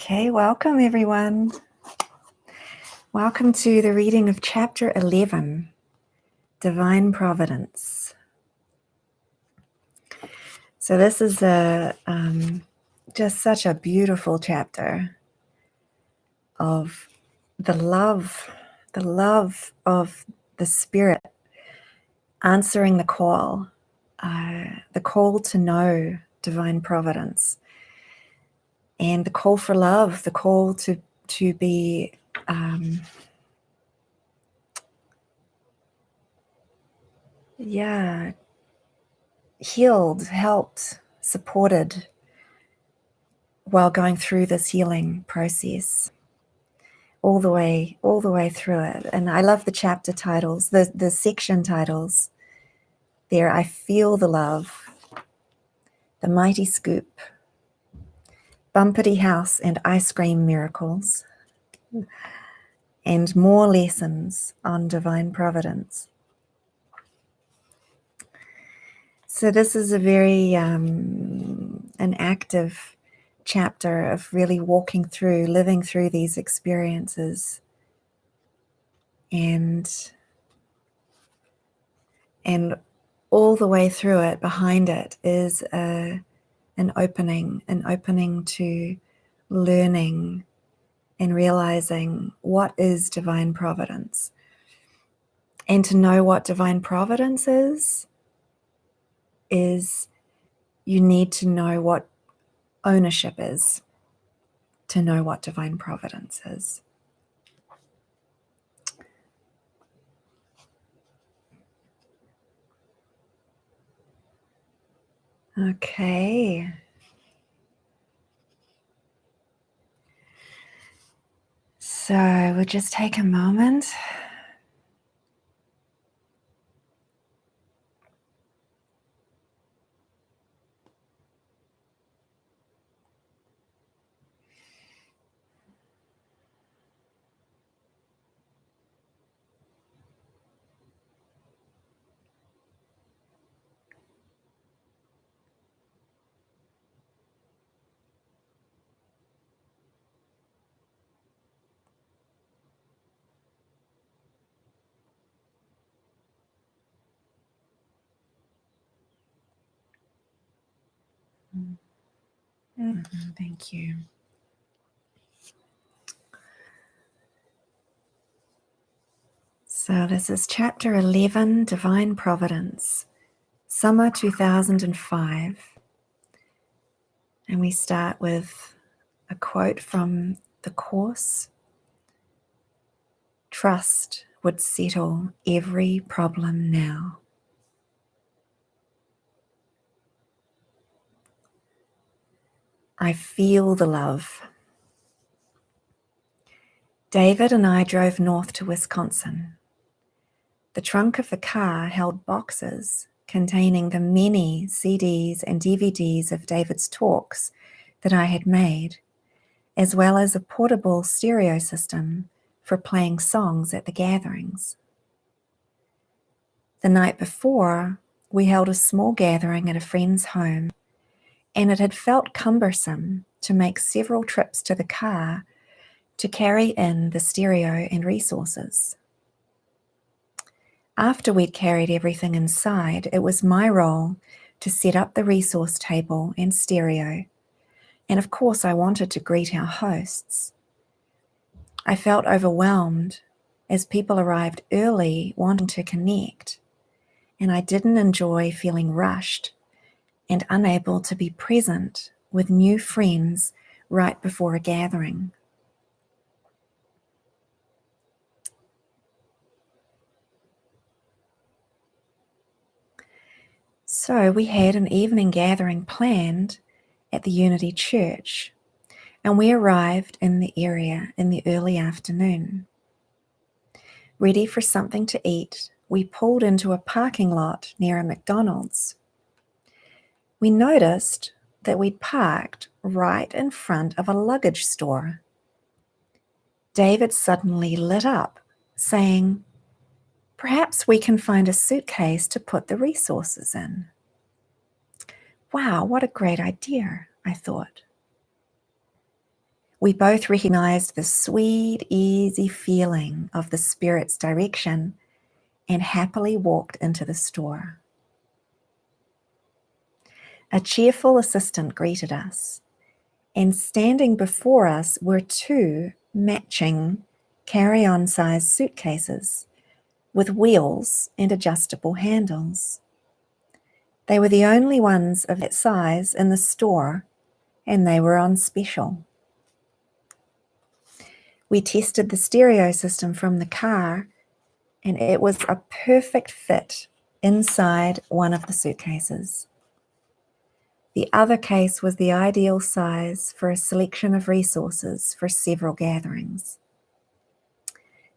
Okay, welcome everyone. Welcome to the reading of chapter 11, Divine Providence. So this is just such a beautiful chapter of the love of the Spirit answering the call to know Divine Providence, and the call for love, the call to be healed, helped, supported while going through this healing process, all the way through it. And I love the chapter titles, the section titles there. I Feel the Love, The Mighty Scoop, Bumpity House and Ice Cream Miracles, and More Lessons on Divine Providence. So this is a very an active chapter of really walking through, living through these experiences, and all the way through it, behind it, is an opening to learning and realizing what is Divine Providence. And to know what Divine Providence is you need to know what ownership is, to know what Divine Providence is. Okay. So we'll just take a moment. Thank you. So this is chapter 11, Divine Providence, summer 2005. And we start with a quote from the Course. Trust would settle every problem now. I feel the love. David and I drove north to Wisconsin. The trunk of the car held boxes containing the many CDs and DVDs of David's talks that I had made, as well as a portable stereo system for playing songs at the gatherings. The night before, we held a small gathering at a friend's home, and it had felt cumbersome to make several trips to the car to carry in the stereo and resources. After we'd carried everything inside, it was my role to set up the resource table and stereo, and of course I wanted to greet our hosts. I felt overwhelmed as people arrived early wanting to connect, and I didn't enjoy feeling rushed and unable to be present with new friends right before a gathering. So we had an evening gathering planned at the Unity Church, and we arrived in the area in the early afternoon. Ready for something to eat, we pulled into a parking lot near a McDonald's. We noticed that we'd parked right in front of a luggage store. David suddenly lit up, saying, "Perhaps we can find a suitcase to put the resources in." Wow, what a great idea, I thought. We both recognized the sweet, easy feeling of the Spirit's direction and happily walked into the store. A cheerful assistant greeted us, and standing before us were 2 matching carry-on size suitcases with wheels and adjustable handles. They were the only ones of that size in the store, and they were on special. We tested the stereo system from the car, and it was a perfect fit inside one of the suitcases. The other case was the ideal size for a selection of resources for several gatherings.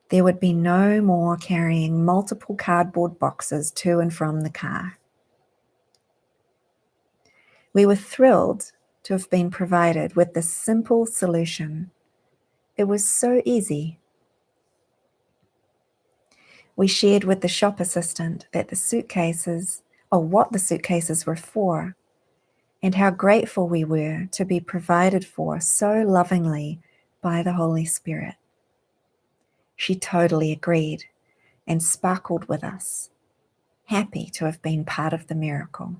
There would be no more carrying multiple cardboard boxes to and from the car. We were thrilled to have been provided with this simple solution. It was so easy. We shared with the shop assistant that what the suitcases were for, and how grateful we were to be provided for so lovingly by the Holy Spirit. She totally agreed and sparkled with us, happy to have been part of the miracle.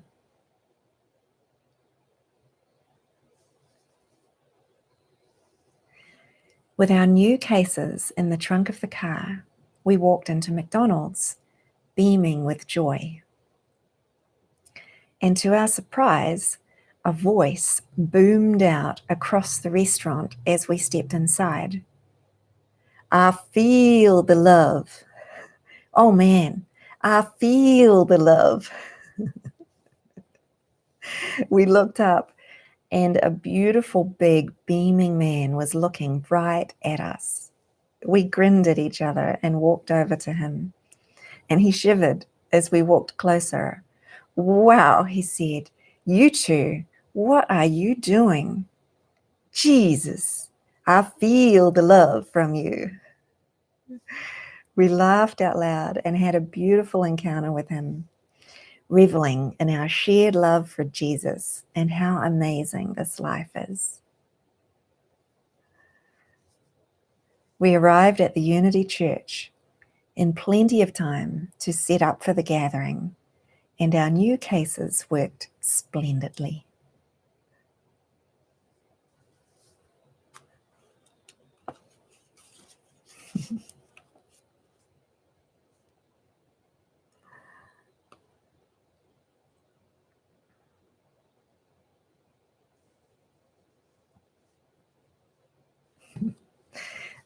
With our new cases in the trunk of the car, we walked into McDonald's, beaming with joy. And to our surprise, a voice boomed out across the restaurant as we stepped inside. I feel the love. Oh man, I feel the love. We looked up, and a beautiful, big, beaming man was looking right at us. We grinned at each other and walked over to him, and he shivered as we walked closer. Wow, he said, you 2, what are you doing? Jesus, I feel the love from you. We laughed out loud and had a beautiful encounter with him, reveling in our shared love for Jesus and how amazing this life is. We arrived at the Unity Church in plenty of time to set up for the gathering, and our new cases worked splendidly.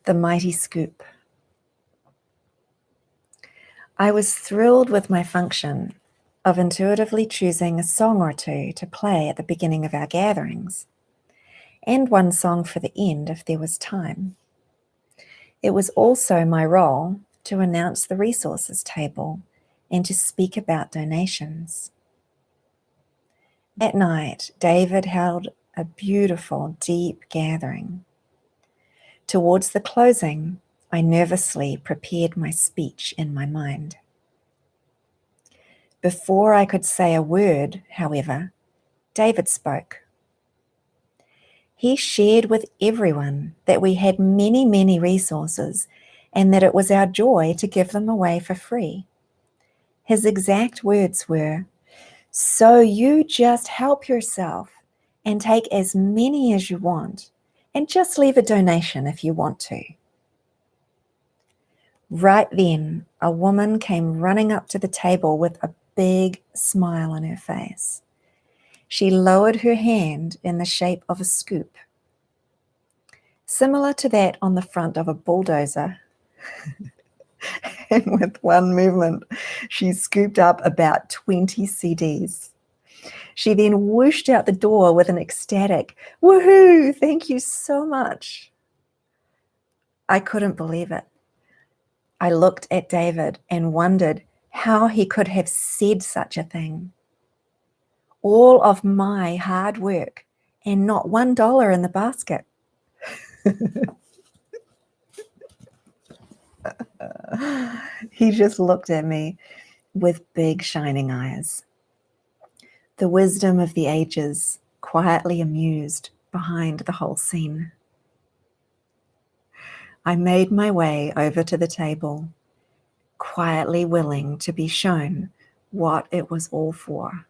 The mighty scoop. I was thrilled with my function of intuitively choosing a song or 2 to play at the beginning of our gatherings, and one song for the end if there was time. It was also my role to announce the resources table and to speak about donations. That night, David held a beautiful, deep gathering. Towards the closing, I nervously prepared my speech in my mind. Before I could say a word, however, David spoke. He shared with everyone that we had many, many resources and that it was our joy to give them away for free. His exact words were, "So you just help yourself and take as many as you want, and just leave a donation if you want to." Right then, a woman came running up to the table with a big smile on her face. She lowered her hand in the shape of a scoop, similar to that on the front of a bulldozer. And with one movement, she scooped up about 20 CDs. She then whooshed out the door with an ecstatic, "Woohoo, thank you so much." I couldn't believe it. I looked at David and wondered how he could have said such a thing. All of my hard work and not $1 in the basket. He just looked at me with big shining eyes. The wisdom of the ages quietly amused behind the whole scene. I made my way over to the table, quietly willing to be shown what it was all for.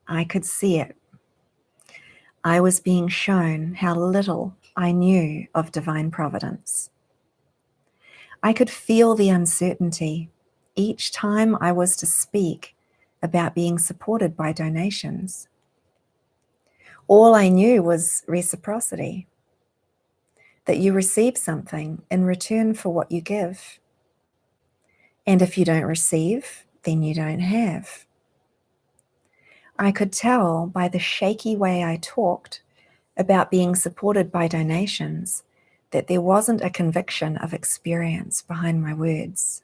I could see it. I was being shown how little I knew of divine providence. I could feel the uncertainty each time I was to speak about being supported by donations. All I knew was reciprocity, that you receive something in return for what you give. And if you don't receive, then you don't have. I could tell by the shaky way I talked about being supported by donations that there wasn't a conviction of experience behind my words.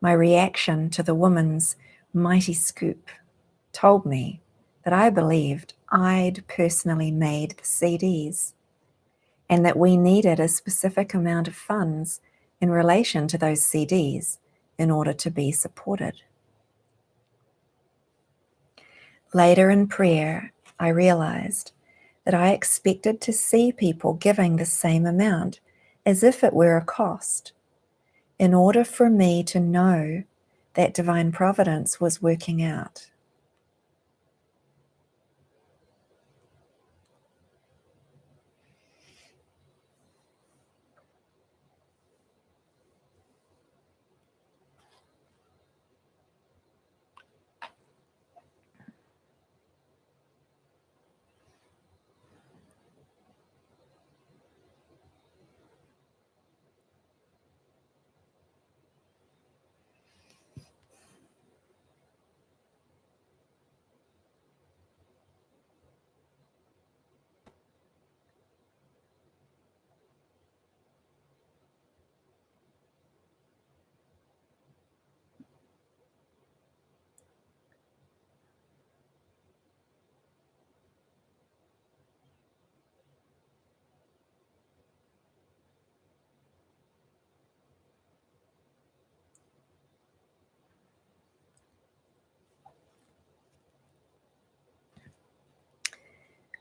My reaction to the woman's mighty scoop told me that I believed I'd personally made the CDs and that we needed a specific amount of funds in relation to those CDs in order to be supported. Later in prayer, I realized that I expected to see people giving the same amount as if it were a cost, in order for me to know that divine providence was working out.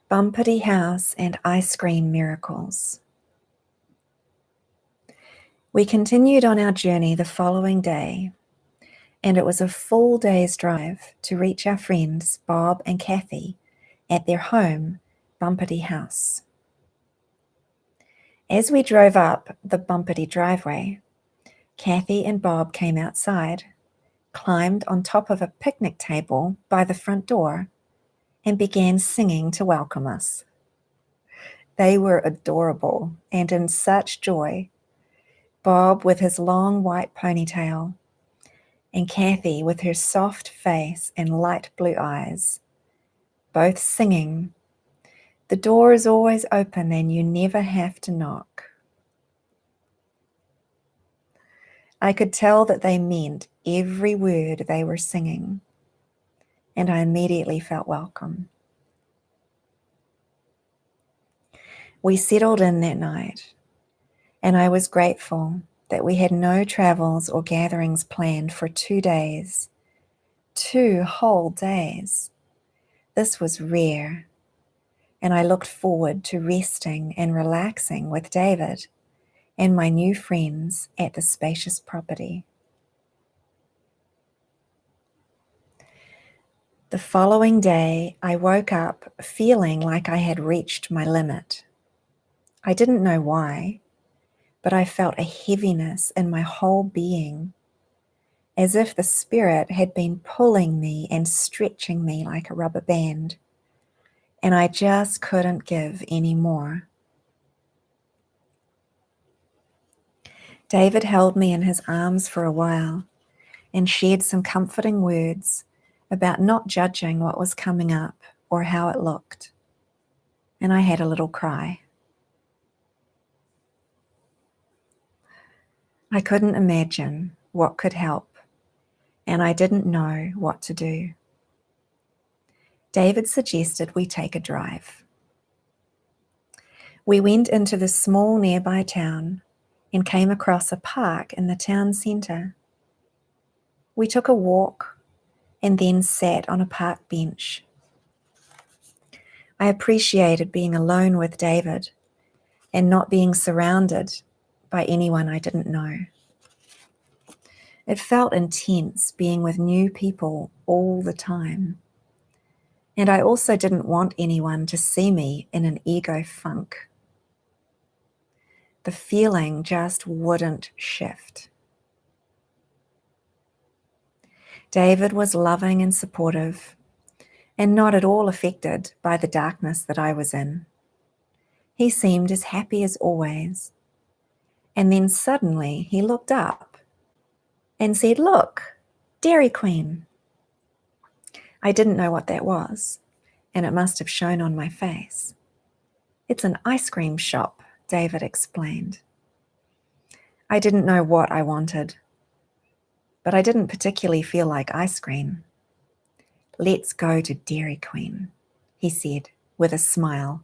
Bumpity house and ice cream miracles. We continued on our journey the following day, and it was a full day's drive to reach our friends Bob and Kathy at their home, Bumpity House. As we drove up the Bumpity driveway, Kathy and Bob came outside, climbed on top of a picnic table by the front door, and began singing to welcome us. They were adorable and in such joy. Bob with his long white ponytail, and Kathy with her soft face and light blue eyes, both singing, "The door is always open and you never have to knock." I could tell that they meant every word they were singing, and I immediately felt welcome. We settled in that night, and I was grateful that we had no travels or gatherings planned for 2 days. 2 whole days. This was rare, and I looked forward to resting and relaxing with David and my new friends at the spacious property. The following day, I woke up feeling like I had reached my limit. I didn't know why, but I felt a heaviness in my whole being, as if the spirit had been pulling me and stretching me like a rubber band, and I just couldn't give any more. David held me in his arms for a while and shared some comforting words about not judging what was coming up or how it looked, and I had a little cry. I couldn't imagine what could help, and I didn't know what to do. David suggested we take a drive. We went into the small nearby town and came across a park in the town centre. We took a walk and then sat on a park bench. I appreciated being alone with David and not being surrounded by anyone I didn't know. It felt intense being with new people all the time. And I also didn't want anyone to see me in an ego funk. The feeling just wouldn't shift. David was loving and supportive, and not at all affected by the darkness that I was in. He seemed as happy as always. And then suddenly he looked up and said, "Look, Dairy Queen." I didn't know what that was, and it must have shown on my face. "It's an ice cream shop," David explained. I didn't know what I wanted, but I didn't particularly feel like ice cream. "Let's go to Dairy Queen," he said with a smile,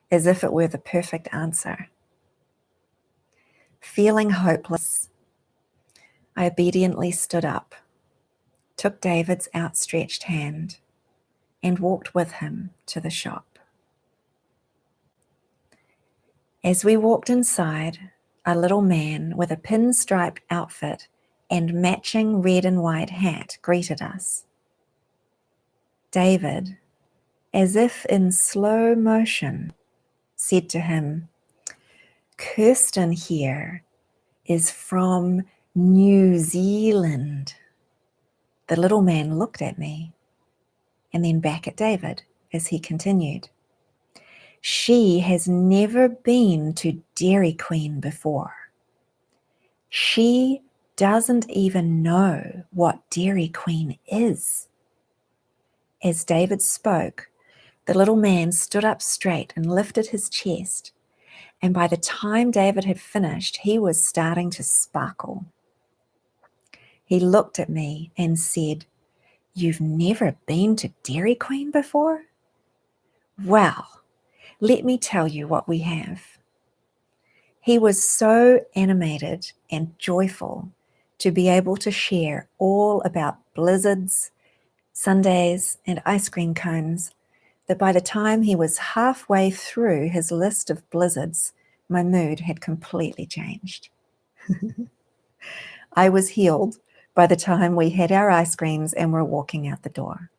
as if it were the perfect answer. Feeling hopeless, I obediently stood up, took David's outstretched hand, and walked with him to the shop. As we walked inside, a little man with a pinstriped outfit and matching red and white hat greeted us. David, as if in slow motion, said to him, "Kirsten here is from New Zealand." The little man looked at me and then back at David as he continued. "She has never been to Dairy Queen before. She doesn't even know what Dairy Queen is." As David spoke, the little man stood up straight and lifted his chest, and by the time David had finished, he was starting to sparkle. He looked at me and said, "You've never been to Dairy Queen before? Well, let me tell you what we have." He was so animated and joyful to be able to share all about blizzards, sundaes, and ice cream cones that by the time he was halfway through his list of blizzards, my mood had completely changed. I was healed by the time we had our ice creams and were walking out the door.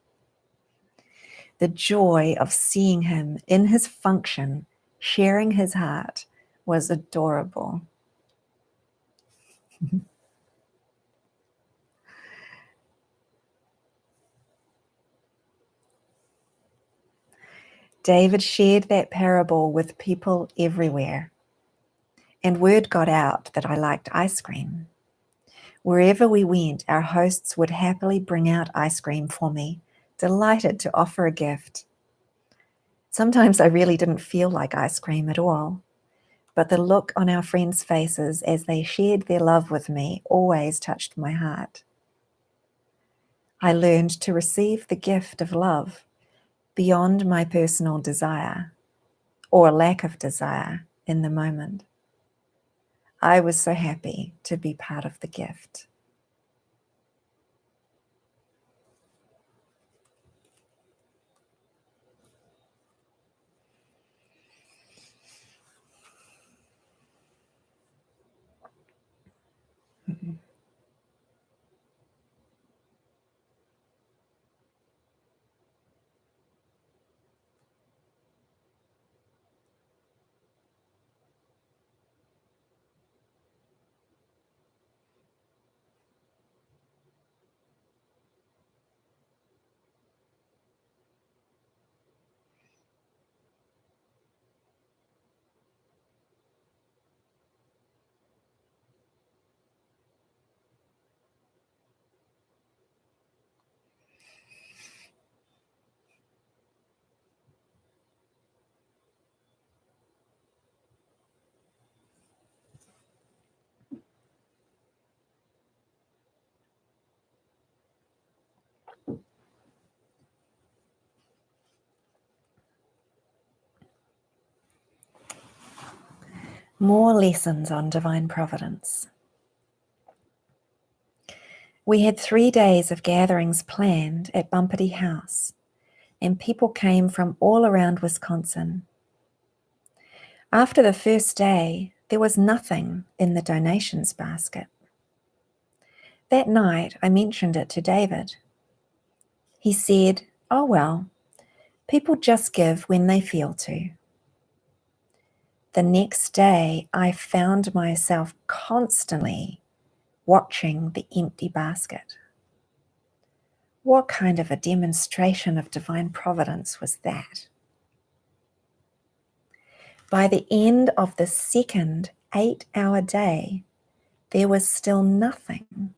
The joy of seeing him in his function, sharing his heart, was adorable. David shared that parable with people everywhere, and word got out that I liked ice cream. Wherever we went, our hosts would happily bring out ice cream for me, delighted to offer a gift. Sometimes I really didn't feel like ice cream at all, but the look on our friends' faces as they shared their love with me always touched my heart. I learned to receive the gift of love beyond my personal desire, or lack of desire in the moment. I was so happy to be part of the gift. More lessons on divine providence. We had 3 days of gatherings planned at Bumpity House, and people came from all around Wisconsin. After the first day, there was nothing in the donations basket. That night, I mentioned it to David. He said, "Oh well, people just give when they feel to." The next day, I found myself constantly watching the empty basket. What kind of a demonstration of divine providence was that? By the end of the second 8-hour day, there was still nothing,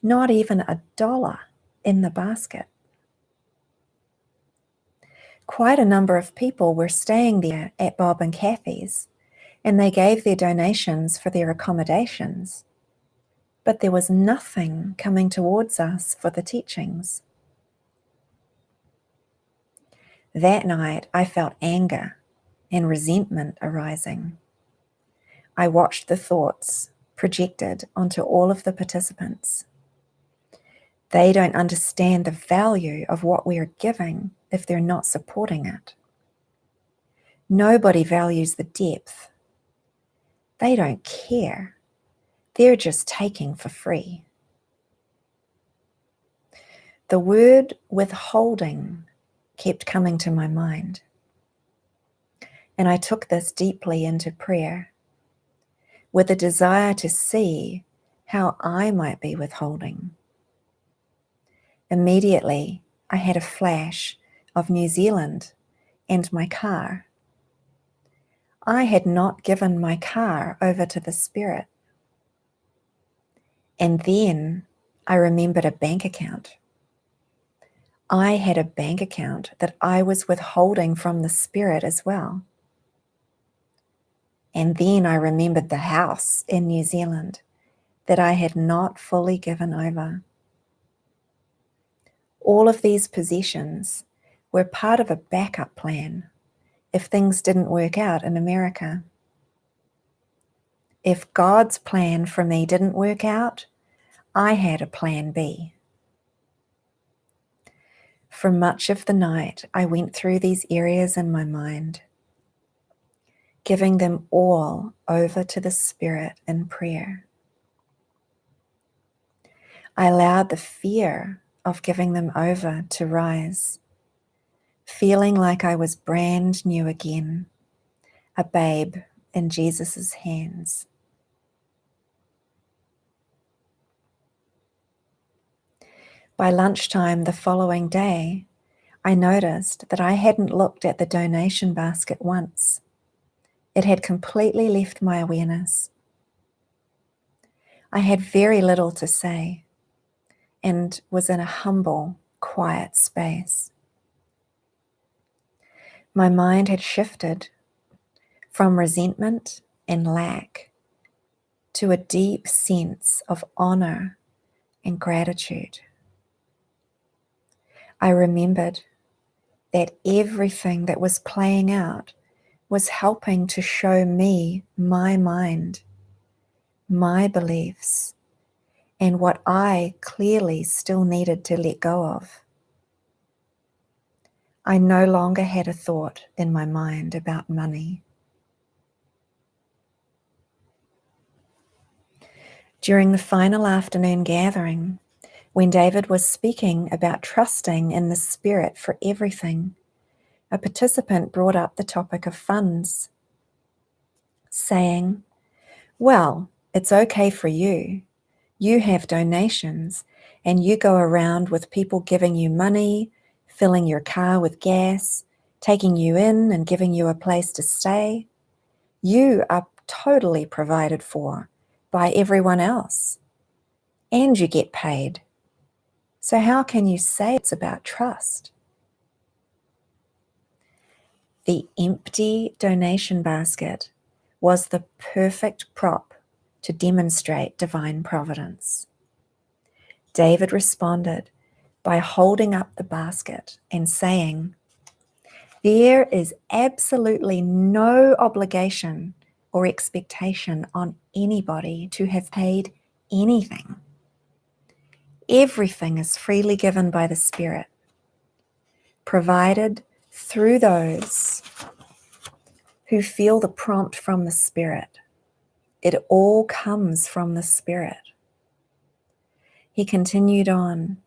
not even $1 in the basket. Quite a number of people were staying there at Bob and Kathy's, and they gave their donations for their accommodations. But there was nothing coming towards us for the teachings. That night, I felt anger and resentment arising. I watched the thoughts projected onto all of the participants. They don't understand the value of what we are giving if they're not supporting it. Nobody values the depth. They don't care. They're just taking for free. The word withholding kept coming to my mind, and I took this deeply into prayer with a desire to see how I might be withholding. Immediately, I had a flash of New Zealand and my car. I had not given my car over to the Spirit. And then I remembered a bank account. I had a bank account that I was withholding from the Spirit as well. And then I remembered the house in New Zealand that I had not fully given over. All of these possessions were part of a backup plan if things didn't work out in America. If God's plan for me didn't work out, I had a plan B. For much of the night, I went through these areas in my mind, giving them all over to the Spirit in prayer. I allowed the fear of giving them over to rise, feeling like I was brand new again, a babe in Jesus' hands. By lunchtime the following day, I noticed that I hadn't looked at the donation basket once. It had completely left my awareness. I had very little to say and was in a humble, quiet space. My mind had shifted from resentment and lack to a deep sense of honor and gratitude. I remembered that everything that was playing out was helping to show me my mind, my beliefs, and what I clearly still needed to let go of. I no longer had a thought in my mind about money. During the final afternoon gathering, when David was speaking about trusting in the Spirit for everything, a participant brought up the topic of funds, saying, "Well, it's okay for you. You have donations, and you go around with people giving you money, filling your car with gas, taking you in and giving you a place to stay. You are totally provided for by everyone else, and you get paid. So how can you say it's about trust?" The empty donation basket was the perfect prop to demonstrate divine providence. David responded by holding up the basket and saying, "There is absolutely no obligation or expectation on anybody to have paid anything. Everything is freely given by the Spirit, provided through those who feel the prompt from the Spirit. It all comes from the Spirit. He continued on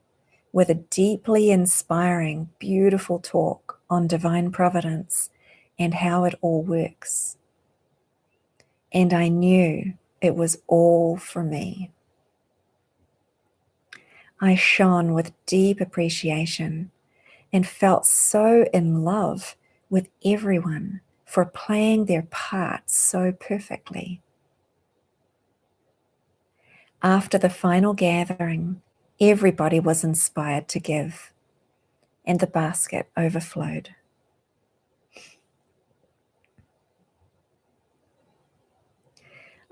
with a deeply inspiring, beautiful talk on divine providence and how it all works. And I knew it was all for me. I shone with deep appreciation and felt so in love with everyone for playing their part so perfectly. After the final gathering, everybody was inspired to give, and the basket overflowed.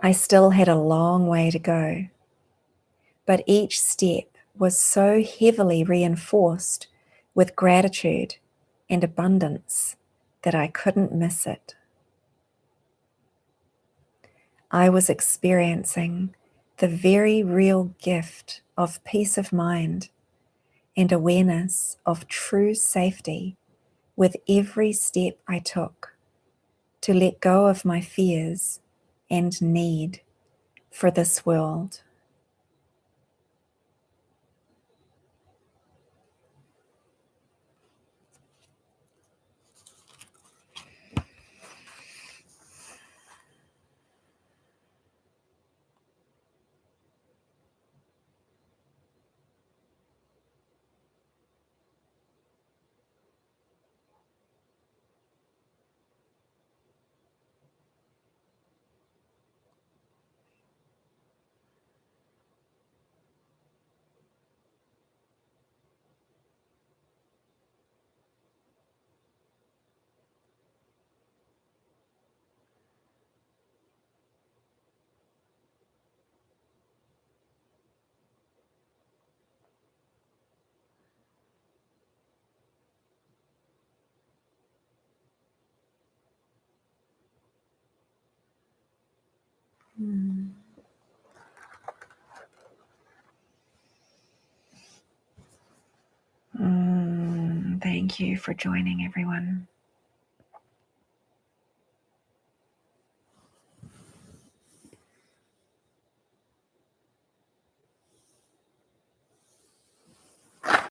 I still had a long way to go, but each step was so heavily reinforced with gratitude and abundance that I couldn't miss it. I was experiencing the very real gift of peace of mind and awareness of true safety with every step I took to let go of my fears and need for this world. Thank you for joining, everyone.